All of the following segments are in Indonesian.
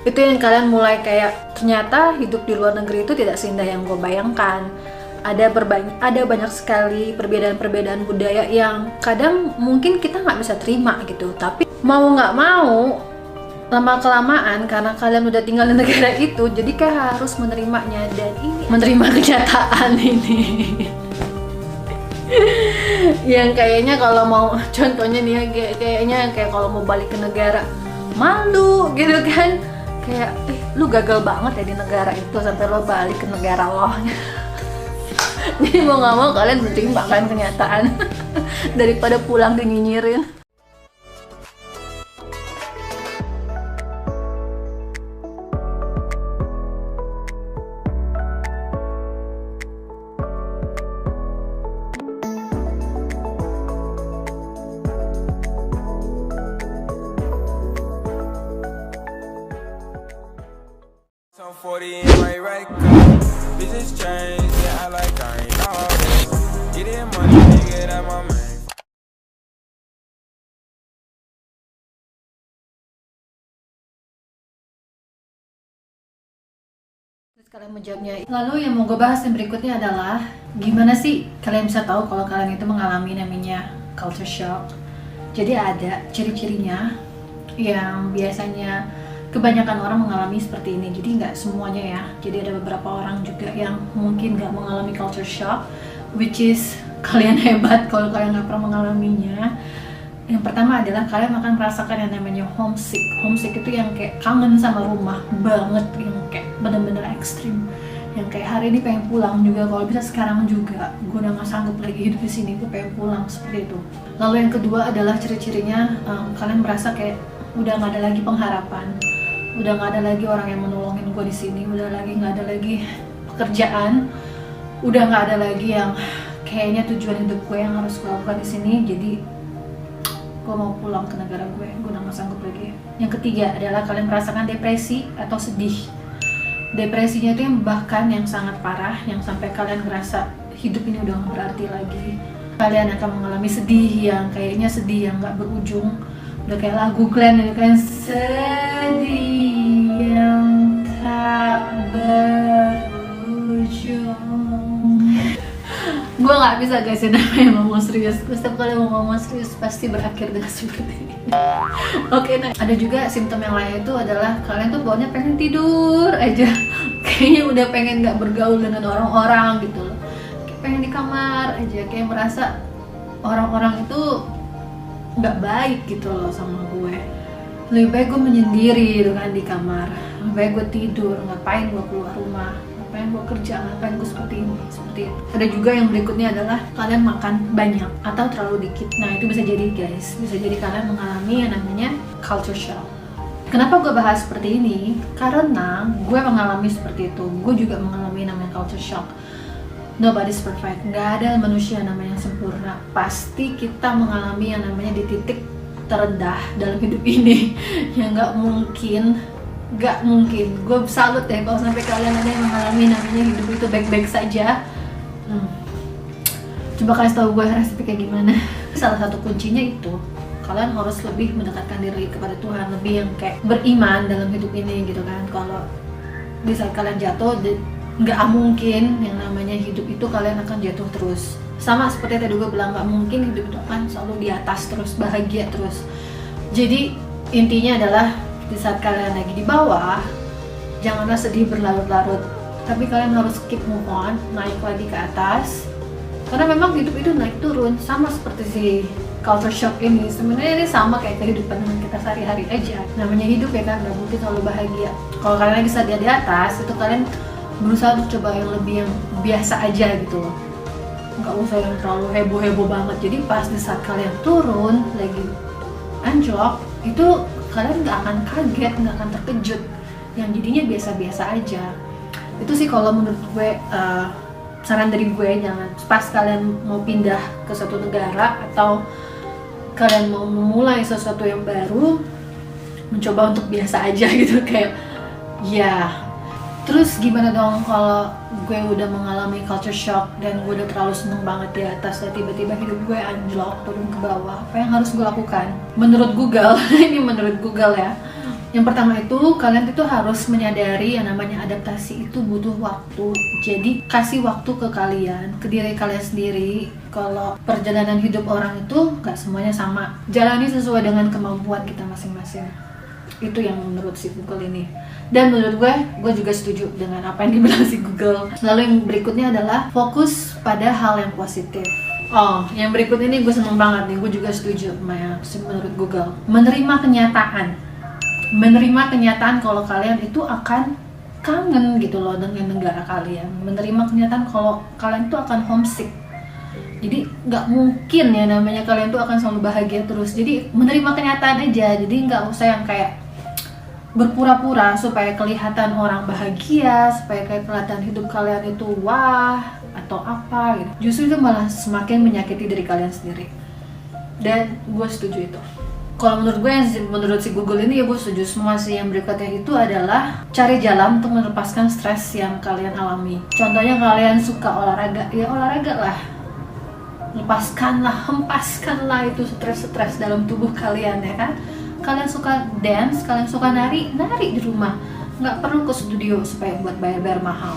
Itu yang kalian mulai kayak ternyata hidup di luar negeri itu tidak seindah yang gue bayangkan. Ada banyak sekali perbedaan-perbedaan budaya yang kadang mungkin kita nggak bisa terima gitu. Tapi mau nggak mau, lama-kelamaan karena kalian udah tinggal di negara itu, jadi kayak harus menerimanya, dan ini menerima kenyataan ini. Yang kayaknya kalau mau, contohnya nih ya, kayaknya kayak kalau mau balik ke negara malu gitu kan, kayak lu gagal banget ya di negara itu sampai lo balik ke negara lo. Jadi mau nggak mau kalian menerima kan kenyataan daripada pulang dinyinyirin. I'm 40 in my right car. Bitches change, yeah, I like I ain't all this. Getting money, nigga, that my man. Terus kalian menjawabnya. Lalu yang mau gue bahas yang berikutnya adalah gimana sih kalian bisa tahu kalau kalian itu mengalami namanya culture shock. Jadi ada ciri-cirinya yang biasanya kebanyakan orang mengalami seperti ini. Jadi nggak semuanya ya. Jadi ada beberapa orang juga yang mungkin nggak mengalami culture shock, which is kalian hebat kalau kalian nggak pernah mengalaminya. Yang pertama adalah kalian akan merasakan yang namanya homesick. Homesick itu yang kayak kangen sama rumah banget, yang kayak bener-bener ekstrim. Yang kayak hari ini pengen pulang juga, kalau bisa sekarang juga. Gue udah gak sanggup lagi hidup di sini, gue pengen pulang, seperti itu. Lalu yang kedua adalah ciri-cirinya kalian merasa kayak udah gak ada lagi pengharapan, udah gak ada lagi orang yang menolongin gue di sini, udah gak ada lagi pekerjaan, udah gak ada lagi yang kayaknya tujuan hidup gue yang harus gue lakukan di sini. Jadi gue mau pulang ke negara gue udah gak sanggup lagi. Yang ketiga adalah kalian merasakan depresi atau sedih. Depresinya itu yang bahkan yang sangat parah, yang sampai kalian ngerasa hidup ini udah gak berarti lagi. Kalian akan mengalami sedih yang kayaknya sedih yang gak berujung. Udah kayak lagu Glenn ini kan, sedih yang tak berujung. Gue gak bisa guys, ini namanya ngomong serius. Setiap kali mau ngomong serius pasti berakhir dengan seperti ini. Oke, nah ada juga simptom yang lain itu adalah kalian tuh bawanya pengen tidur aja. Kayaknya udah pengen gak bergaul dengan orang-orang gitu loh. Kayak pengen di kamar aja, kayak merasa orang-orang itu gak baik gitu loh sama gue. Lebih baik gue menyendiri gitu kan di kamar. Lebih baik gue tidur, ngapain gue keluar rumah, ngapain gue kerja, ngapain gue seperti ini, seperti itu. Ada juga yang berikutnya adalah kalian makan banyak atau terlalu dikit. Nah itu bisa jadi guys, bisa jadi kalian mengalami yang namanya culture shock. Kenapa gue bahas seperti ini? Karena gue mengalami seperti itu. Gue juga mengalami namanya culture shock. Nobody's perfect, nggak ada manusia namanya yang sempurna. Pasti kita mengalami yang namanya di titik terendah dalam hidup ini. Ya nggak mungkin. Gue salut ya kalau sampai kalian ada yang mengalami namanya hidup itu baik-baik saja. Coba kasih tahu gue resep kayak gimana. Salah satu kuncinya itu kalian harus lebih mendekatkan diri kepada Tuhan, lebih yang kayak beriman dalam hidup ini gitu kan. Kalau di saat kalian jatuh, nggak mungkin yang namanya hidup itu kalian akan jatuh terus. Sama seperti tadi gue bilang, nggak mungkin hidup itu akan selalu di atas terus, bahagia terus. Jadi intinya adalah di saat kalian lagi di bawah, janganlah sedih berlarut-larut, tapi kalian harus keep move on, naik lagi ke atas. Karena memang hidup itu naik turun, sama seperti si culture shock ini. Sebenarnya ini sama kayak kehidupan kita sehari-hari aja. Namanya hidup ya kan, nggak mungkin selalu bahagia. Kalau kalian lagi sedih di atas, itu kalian berusaha untuk coba yang lebih yang biasa aja gitu loh. Nggak usah yang terlalu heboh-heboh banget. Jadi pas di saat kalian turun lagi anjlok, itu kalian nggak akan kaget, nggak akan terkejut, yang jadinya biasa-biasa aja. Itu sih kalau menurut gue, saran dari gue. Jangan pas kalian mau pindah ke suatu negara atau kalian mau memulai sesuatu yang baru, mencoba untuk biasa aja gitu, kayak ya. Terus gimana dong kalau gue udah mengalami culture shock dan gue udah terlalu seneng banget di atas dan tiba-tiba hidup gue anjlok turun ke bawah? Apa yang harus gue lakukan? Menurut Google, ini menurut Google ya, Yang pertama itu, kalian itu harus menyadari yang namanya adaptasi itu butuh waktu. Jadi kasih waktu ke kalian, ke diri kalian sendiri. Kalau perjalanan hidup orang itu gak semuanya sama. Jalani sesuai dengan kemampuan kita masing-masing. Itu yang menurut si Google ini. Dan menurut gue juga setuju dengan apa yang dibilang si Google. Lalu yang berikutnya adalah fokus pada hal yang positif. Oh, yang berikut ini gue seneng banget nih, gue juga setuju sama yang menurut Google. Menerima kenyataan kalau kalian itu akan kangen gitu loh dengan negara kalian. Menerima kenyataan kalau kalian itu akan homesick. Jadi nggak mungkin ya namanya kalian tuh akan selalu bahagia terus. Jadi menerima kenyataan aja. Jadi nggak usah yang kayak berpura-pura supaya kelihatan orang bahagia, supaya kayak kelihatan hidup kalian itu wah atau apa gitu. Justru itu malah semakin menyakiti diri kalian sendiri. Dan gue setuju itu. Kalau menurut gue, menurut si Google ini ya gue setuju semua sih. Yang berikutnya itu adalah cari jalan untuk melepaskan stres yang kalian alami. Contohnya kalian suka olahraga, ya olahraga lah. Hempaskanlah itu stres-stres dalam tubuh kalian ya kan. Kalian suka dance, kalian suka nari di rumah. Nggak perlu ke studio supaya buat bayar mahal.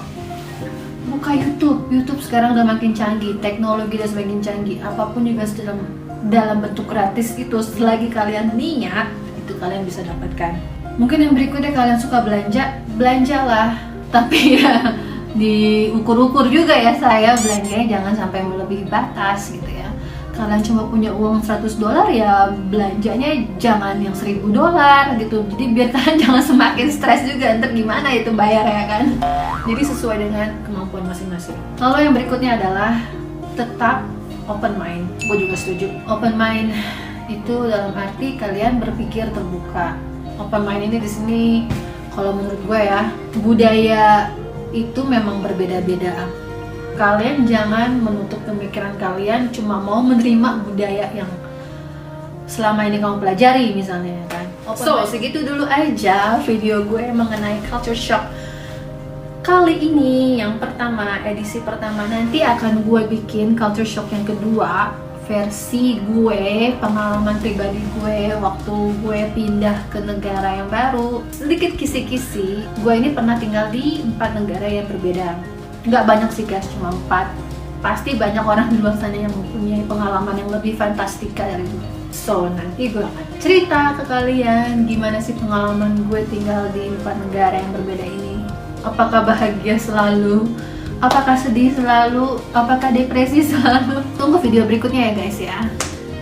Buka YouTube sekarang udah makin canggih, teknologi udah semakin canggih. Apapun juga dalam bentuk gratis itu, selagi kalian niat itu kalian bisa dapatkan. Mungkin yang berikutnya, kalian suka belanjalah, tapi ya diukur-ukur juga ya saya belanjanya, jangan sampai melebihi batas gitu ya. Kalian cuma punya uang $100 ya belanjanya jangan yang $1000 gitu. Jadi biar kalian jangan semakin stres juga ntar gimana itu bayar ya kan. Jadi sesuai dengan kemampuan masing-masing. Lalu yang berikutnya adalah tetap open mind. Gue juga setuju. Open mind itu dalam arti kalian berpikir terbuka. Open mind ini di sini kalau menurut gue ya, budaya itu memang berbeda-beda. Kalian jangan menutup pemikiran kalian cuma mau menerima budaya yang selama ini kamu pelajari misalnya kan. Segitu dulu aja video gue mengenai culture shock kali ini, yang pertama, edisi pertama. Nanti akan gue bikin culture shock yang kedua, versi gue, pengalaman pribadi gue waktu gue pindah ke negara yang baru. Sedikit kisi-kisi, gue ini pernah tinggal di 4 negara yang berbeda. Nggak banyak sih guys, cuma 4. Pasti banyak orang di luar sana yang mempunyai pengalaman yang lebih fantastika dari gue. So, nanti gue akan cerita ke kalian gimana sih pengalaman gue tinggal di 4 negara yang berbeda ini. Apakah bahagia selalu? Apakah sedih selalu? Apakah depresi selalu? Tunggu video berikutnya ya guys ya.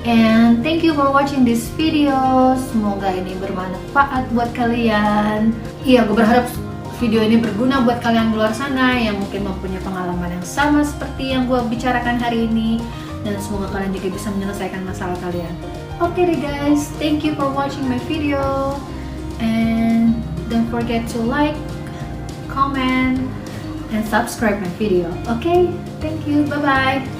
And thank you for watching this video. Semoga ini bermanfaat buat kalian. Iya, gue berharap video ini berguna buat kalian di luar sana yang mungkin mempunyai pengalaman yang sama seperti yang gue bicarakan hari ini. Dan semoga kalian juga bisa menyelesaikan masalah kalian. Oke deh guys, thank you for watching my video. And don't forget to like, comment, and subscribe my video. Okay, thank you, bye bye.